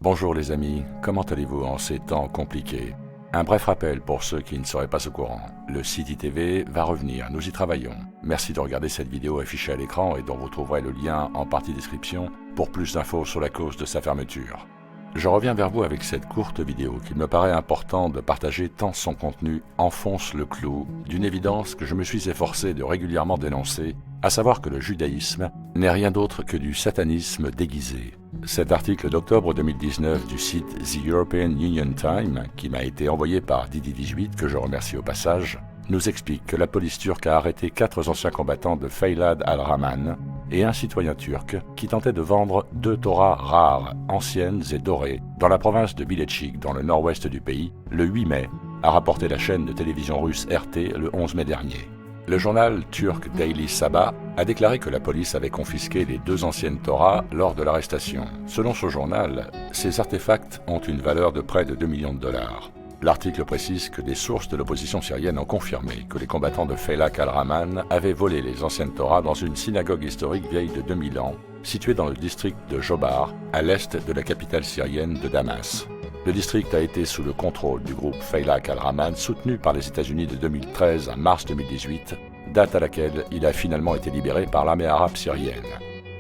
Bonjour les amis, comment allez-vous en ces temps compliqués? Un bref rappel pour ceux qui ne seraient pas au courant. Le site ITV va revenir, nous y travaillons. Merci de regarder cette vidéo affichée à l'écran et dont vous trouverez le lien en partie description pour plus d'infos sur la cause de sa fermeture. Je reviens vers vous avec cette courte vidéo qu'il me paraît important de partager tant son contenu enfonce le clou d'une évidence que je me suis efforcé de régulièrement dénoncer, à savoir que le judaïsme n'est rien d'autre que du satanisme déguisé. Cet article d'octobre 2019 du site The European Union Time, qui m'a été envoyé par Didi18, que je remercie au passage, nous explique que la police turque a arrêté 4 anciens combattants de Feylad al-Rahman et un citoyen turc qui tentait de vendre 2 Torahs rares, anciennes et dorées, dans la province de Bilecik, dans le nord-ouest du pays, le 8 mai, a rapporté la chaîne de télévision russe RT le 11 mai dernier. Le journal turc Daily Sabah a déclaré que la police avait confisqué les 2 anciennes Torahs lors de l'arrestation. Selon ce journal, ces artefacts ont une valeur de près de 2 millions de dollars. L'article précise que des sources de l'opposition syrienne ont confirmé que les combattants de Feylad al-Rahman avaient volé les anciennes Torahs dans une synagogue historique vieille de 2000 ans, située dans le district de Jobar, à l'est de la capitale syrienne de Damas. Le district a été sous le contrôle du groupe Feylad al-Rahman, soutenu par les États-Unis de 2013 à mars 2018, date à laquelle il a finalement été libéré par l'armée arabe syrienne.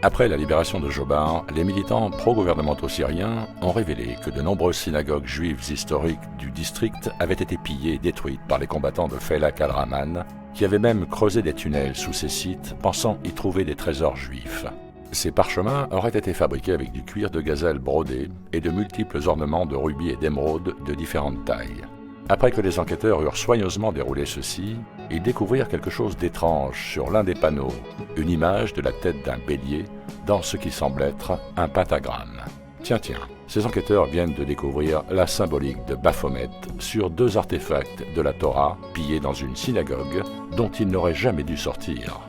Après la libération de Jobar, les militants pro-gouvernementaux syriens ont révélé que de nombreuses synagogues juives historiques du district avaient été pillées et détruites par les combattants de Feylad al-Rahman, qui avaient même creusé des tunnels sous ces sites, pensant y trouver des trésors juifs. Ces parchemins auraient été fabriqués avec du cuir de gazelle brodé et de multiples ornements de rubis et d'émeraudes de différentes tailles. Après que les enquêteurs eurent soigneusement déroulé ceci, ils découvrirent quelque chose d'étrange sur l'un des panneaux, une image de la tête d'un bélier dans ce qui semble être un pentagramme. Tiens, ces enquêteurs viennent de découvrir la symbolique de Baphomet sur 2 artefacts de la Torah pillés dans une synagogue dont ils n'auraient jamais dû sortir.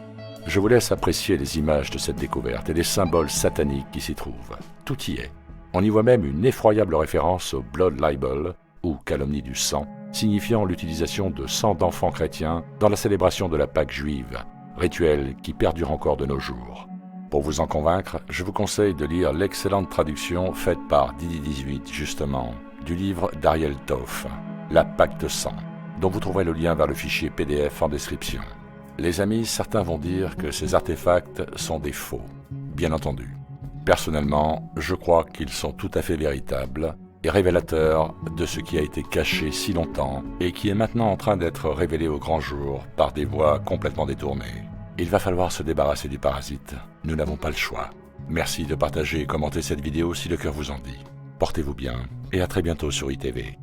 Je vous laisse apprécier les images de cette découverte et les symboles sataniques qui s'y trouvent. Tout y est. On y voit même une effroyable référence au blood libel, ou calomnie du sang, signifiant l'utilisation de sang d'enfants chrétiens dans la célébration de la Pâque juive, rituel qui perdure encore de nos jours. Pour vous en convaincre, je vous conseille de lire l'excellente traduction faite par Didi18 justement, du livre d'Ariel Toff, La Pacte sang, dont vous trouverez le lien vers le fichier PDF en description. Les amis, certains vont dire que ces artefacts sont des faux, bien entendu. Personnellement, je crois qu'ils sont tout à fait véritables et révélateurs de ce qui a été caché si longtemps et qui est maintenant en train d'être révélé au grand jour par des voies complètement détournées. Il va falloir se débarrasser du parasite, nous n'avons pas le choix. Merci de partager et commenter cette vidéo si le cœur vous en dit. Portez-vous bien et à très bientôt sur ITV.